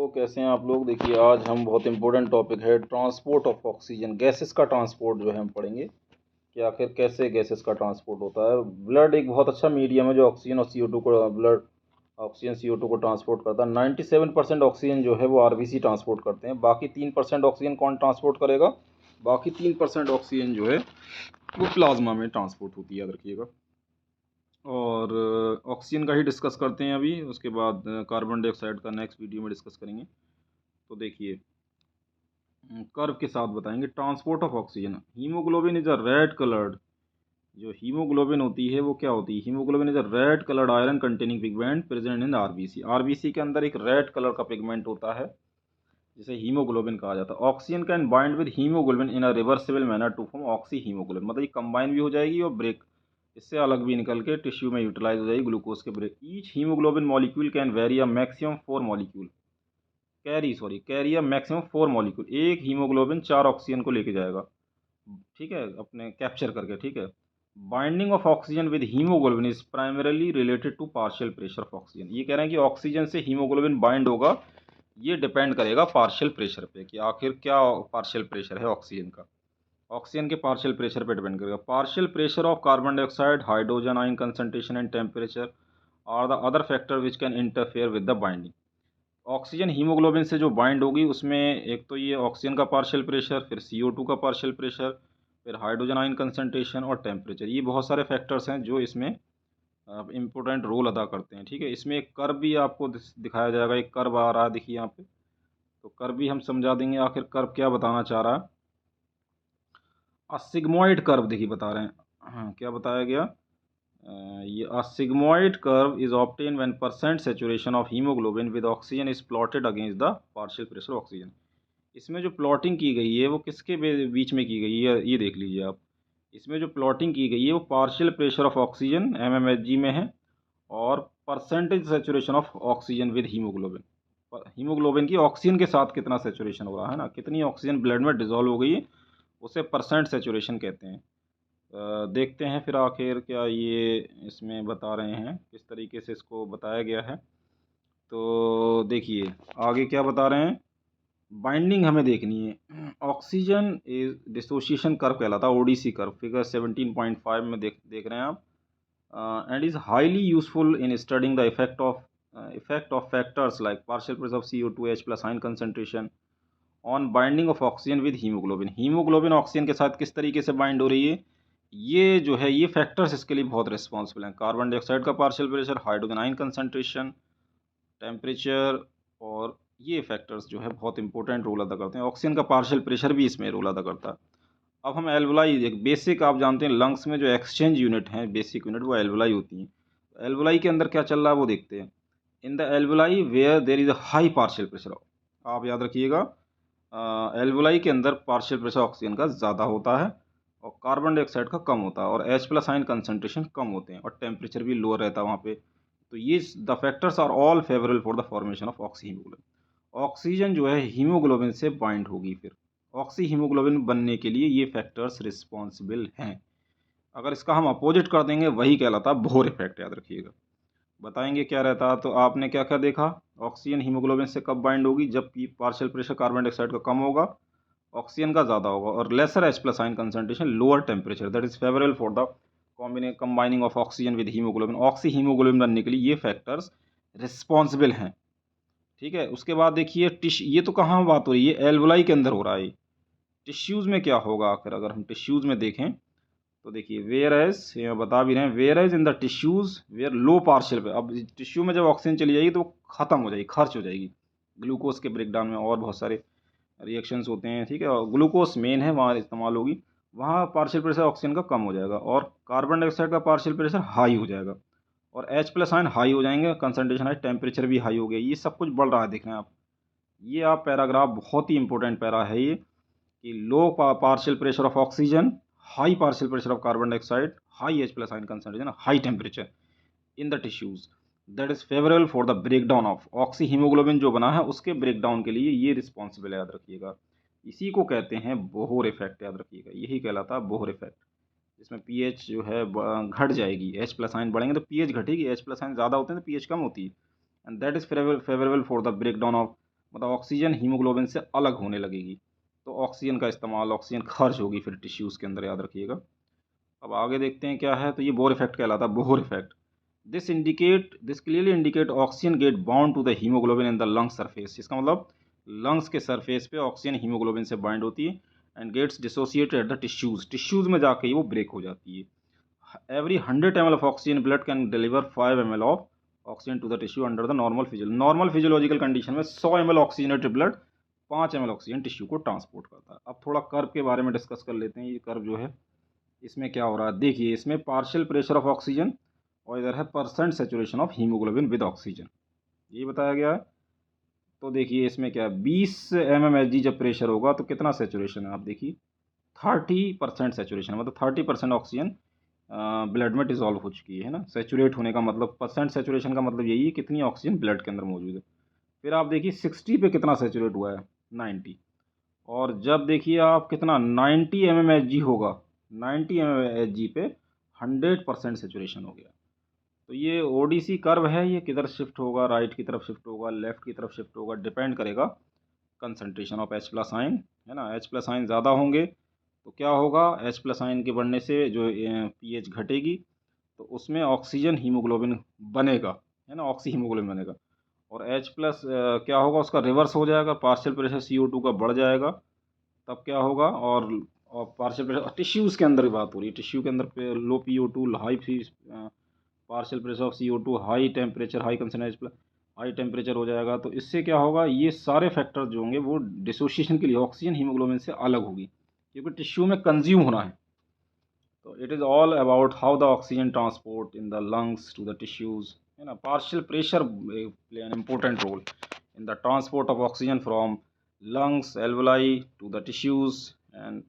तो कैसे हैं आप लोग। देखिए आज हम बहुत इंपॉर्टेंट टॉपिक है ट्रांसपोर्ट ऑफ ऑक्सीजन, गैसेस का ट्रांसपोर्ट जो है हम पढ़ेंगे कि आखिर कैसे गैसेस का ट्रांसपोर्ट होता है। ब्लड एक बहुत अच्छा मीडियम है जो ऑक्सीजन और CO2 को ब्लड ऑक्सीजन CO2 को ट्रांसपोर्ट करता है। 97% ऑक्सीजन जो है वो आरबीसी ट्रांसपोर्ट करते हैं। बाकी 3% ऑक्सीजन कौन ट्रांसपोर्ट करेगा? बाकी 3% ऑक्सीजन जो है वो प्लाज्मा में ट्रांसपोर्ट होती है, याद रखिएगा। और ऑक्सीजन का ही डिस्कस करते हैं अभी, उसके बाद कार्बन डाइऑक्साइड का नेक्स्ट वीडियो में डिस्कस करेंगे। तो देखिए कर्व के साथ बताएंगे transport of oxygen. Haemoglobin is a red coloured, जो हीमोग्लोबिन होती है वो क्या होती है? Haemoglobin is a red coloured iron containing pigment present in RBC. RBC के अंदर एक रेड कलर का पिगमेंट होता है जिसे हीमोग्लोबिन कहा जाता है। Oxygen can bind with haemoglobin in a reversible manner to form oxy haemoglobin, मतलब ये कंबाइन भी हो जाएगी और ब्रेक इससे अलग भी निकल के टिश्यू में यूटिलाइज हो जाएगी ग्लूकोज के break. Each haemoglobin molecule can very a maximum 4 molecule carry a maximum 4 molecule. एक हीमोग्लोबिन 4 ऑक्सीजन को लेके जाएगा, ठीक है, अपने कैप्चर करके, ठीक है। Binding of oxygen with haemoglobin is primarily related to partial pressure of oxygen. ये कह रहे हैं कि ऑक्सीजन से हीमोग्लोबिन बाइंड होगा, ये डिपेंड करेगा पार्शियल प्रेशर पे कि आखिर क्या पार्शियल प्रेशर है ऑक्सीजन का। ऑक्सीजन के पार्शियल प्रेशर पे डिपेंड करेगा। Partial pressure of carbon dioxide, hydrogen ion concentration and temperature are the other factor which can interfere with the binding. Oxygen haemoglobin से जो बाइंड होगी उसमें एक तो ये ऑक्सीजन का पार्शियल प्रेशर, फिर CO2 का पार्शियल प्रेशर, फिर हाइड्रोजन आयन कंसंट्रेशन और टेम्परेचर, ये बहुत सारे फैक्टर्स हैं जो इसमें इम्पोर्टेंट रोल अदा करते हैं, ठीक है। इसमें एक कर्व भी आपको दिखाया जाएगा, एक कर्व आ रहा है देखिए यहाँ पे, तो कर्व भी हम समझा देंगे आखिर कर्व क्या बताना चाह रहा है। सिग्मोइड कर्व देखिए बता रहे हैं, हाँ क्या बताया गया, ये sigmoid curve is obtained when percent saturation of hemoglobin with oxygen is plotted against the partial pressure of oxygen। इसमें जो प्लॉटिंग की गई है वो किसके बीच में की गई है, ये देख लीजिए आप। इसमें जो प्लॉटिंग की गई है वो partial pressure of oxygen mmHg में है और percentage saturation of oxygen with haemoglobin. Haemoglobin की ऑक्सीजन के साथ कितना सेचुरेशन हो रहा है ना, कितनी ऑक्सीजन ब्लड में डिजोल्व हो गई है, उसे परसेंट सेचुरेशन कहते हैं। देखते हैं फिर आखिर क्या ये इसमें बता रहे हैं, किस तरीके से इसको बताया गया है। तो देखिए आगे क्या बता रहे हैं, बाइंडिंग हमें देखनी है। ऑक्सीजन इज डिसोसिएशन कर्व कहलाता है, ODC कर्व, फिगर 17.5 में देख रहे हैं आप। And is highly useful in studying the effect of factors like partial pressure of CO2 H plus ion concentration on binding of oxygen with haemoglobin. Haemoglobin oxygen के साथ किस तरीके से बाइंड हो रही है, ये जो है ये फैक्टर्स इसके लिए बहुत रिस्पॉन्सिबल हैं। कार्बन डाइऑक्साइड का partial pressure, hydrogen ion concentration, temperature, और ये फैक्टर्स जो है बहुत इंपॉर्टेंट रोल अदा करते हैं। ऑक्सीजन का पार्शियल प्रेशर भी इसमें रोल अदा करता है। अब हम एल्वुलाई, एक बेसिक आप जानते हैं लंग्स में जो एक्सचेंज यूनिट हैं, बेसिक यूनिट, वो एल्वुलाई होती हैं। एल्वुलाई के अंदर क्या चल रहा है वो देखते हैं। In the alveoli where there is a high partial pressure, आप याद रखिएगा एल्वुलाई के अंदर पार्शियल प्रेशर ऑक्सीजन का ज़्यादा होता है और कार्बन डाइऑक्साइड का कम होता है और H प्लस आयन कंसंट्रेशन कम होते हैं और टेम्परेचर भी लोअर रहता है वहाँ पे। तो ये the factors are all favourable for the formation of oxyhaemoglobin. Oxygen जो है हीमोग्लोबिन से बाइंड होगी, फिर ऑक्सी हीमोग्लोबिन बनने के लिए ये फैक्टर्स रिस्पॉन्सिबल हैं। अगर इसका हम अपोजिट कर देंगे वही कहलाता है बोहर इफेक्ट, याद रखिएगा। बताएंगे क्या रहता है, तो आपने क्या क्या देखा, ऑक्सीजन हीमोग्लोबिन से कब बाइंड होगी, जब पार्शियल प्रेशर कार्बन डाइऑक्साइड का कम होगा, ऑक्सीजन का ज़्यादा होगा, और lesser H plus ion concentration, lower temperature, that is favourable for the combining of oxygen with haemoglobin. Oxyhaemoglobin बनने के लिए ये फैक्टर्स रिस्पॉन्सिबल हैं, ठीक है। उसके बाद देखिए ये तो कहाँ बात हो रही है, एल्वुलाई के अंदर हो रहा है। टिश्यूज़ में क्या होगा आखिर, अगर हम टिश्यूज़ में देखें तो देखिए वेयर एज, ये बता भी रहे हैं, whereas in the tissues where low partial पे। अब टिश्यू में जब ऑक्सीजन चली जाएगी तो ख़त्म हो जाएगी, खर्च हो जाएगी ग्लूकोज के ब्रेकडाउन में, और बहुत सारे रिएक्शंस होते हैं, ठीक है। और ग्लूकोज मेन है, वहाँ इस्तेमाल होगी, वहाँ पार्शियल प्रेशर ऑक्सीजन का कम हो जाएगा और कार्बन डाइऑक्साइड का पार्शियल प्रेशर हाई हो जाएगा और H प्लस आयन हाई हो जाएंगे, कंसनट्रेशन हाई, टेम्परेचर भी हाई हो गया। ये सब कुछ बढ़ रहा है, देख रहे हैं आप। ये आप पैराग्राफ बहुत ही इंपॉर्टेंट पैरा है ये, कि low partial pressure of oxygen, high partial pressure of carbon dioxide, high H plus ion concentration, high temperature in the tissues, that is favourable for the breakdown of oxyhaemoglobin, जो बना है उसके breakdown के लिए ये responsible है, याद रखिएगा। इसी को कहते हैं बोहर इफेक्ट, याद रखिएगा, यही कहलाता है बोहर इफेक्ट। इसमें पीएच जो है घट जाएगी, H प्लस आयन बढ़ेंगे तो पीएच घटेगी, H प्लस आयन ज़्यादा होते हैं तो पीएच कम होती है, and that is favourable for the breakdown of मतलब ऑक्सीजन हीमोग्लोबिन से अलग होने लगेगी, तो ऑक्सीजन का इस्तेमाल, ऑक्सीजन खर्च होगी फिर टिश्यूज़ के अंदर, याद रखिएगा। अब आगे देखते हैं क्या है, तो ये बोर इफेक्ट कहलाता है, Bohr effect. This clearly indicate oxygen get bound to the haemoglobin in the lung surface. इसका मतलब लंग्स के सरफेस पे ऑक्सीजन हीमोग्लोबिन से बाइंड होती है and gets dissociated at the tissues में जाके ही वो ब्रेक हो जाती है। Every 100 ml of oxygen blood can deliver 5 ml of oxygen to the tissue under the normal physiological condition में 100 ml oxygenated blood 5 ml oxygen tissue को transport करता है। अब थोड़ा कर्व के बारे में डिस्कस कर लेते हैं। ये कर्व जो है, इसमें क्या हो रहा है, देखिए इसमें पार्शियल प्रेशर ऑफ ऑक्सीजन और इधर है percent saturation of haemoglobin with oxygen, ये बताया गया है। तो देखिए इसमें क्या है, 20 mmHg जब प्रेशर होगा तो कितना सेचुरेशन है, आप देखिए 30% सेचुरेशन, मतलब 30% ऑक्सीजन ब्लड में डिजॉल्व हो चुकी है ना। सेचुरेट होने का मतलब, परसेंट सेचुरेशन का मतलब यही है कितनी ऑक्सीजन ब्लड के अंदर मौजूद है। फिर आप देखिए 60 पे कितना सेचुरेट हुआ है, 90। और जब देखिए आप कितना 90 mmHg होगा, 90 mmHg पे 100% सेचुरेशन हो गया। तो ये ओडीसी कर्व है, ये किधर शिफ्ट होगा, राइट की तरफ शिफ्ट होगा, लेफ्ट की तरफ शिफ्ट होगा, डिपेंड करेगा कंसंट्रेशन ऑफ H+ आयन, है ना। H+ आयन ज़्यादा होंगे तो क्या होगा, H+ आयन के बढ़ने से जो पीएच घटेगी, तो उसमें ऑक्सीजन हीमोग्लोबिन बनेगा, है ना, ऑक्सी हीमोग्लोबिन बनेगा। और H+ क्या होगा, उसका रिवर्स हो जाएगा, पार्शियल प्रेशर CO2 का बढ़ जाएगा, तब क्या होगा। और पार्शियल प्रेशर टिश्यूज़ के अंदर की बात हो रही है, टिश्यू के अंदर पे लो PO2, high partial pressure of CO2, high temperature, high concentration, high temperature हो जाएगा। तो इससे क्या होगा, ये सारे फैक्टर्स जो होंगे वो डिसोसिएशन के लिए ऑक्सीजन हीमोग्लोबिन से अलग होगी, क्योंकि टिश्यू में कंज्यूम होना है। तो it is all about how the oxygen transport in the lungs to the tissues, है ना। Partial pressure play an important role in the transport of oxygen from lungs, alveoli to the tissues, and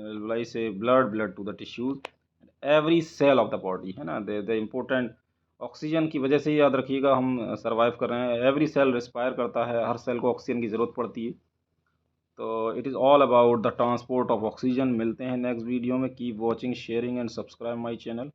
alveoli say blood to the tissues, every cell of the body, है ना। the important oxygen की वजह से ही याद रखिएगा हम survive कर रहे हैं। एवरी सेल रिस्पायर करता है, हर सेल को ऑक्सीजन की ज़रूरत पड़ती है। तो it is all about the transport of oxygen. मिलते हैं नेक्स्ट वीडियो में। Keep watching, sharing and subscribe my channel.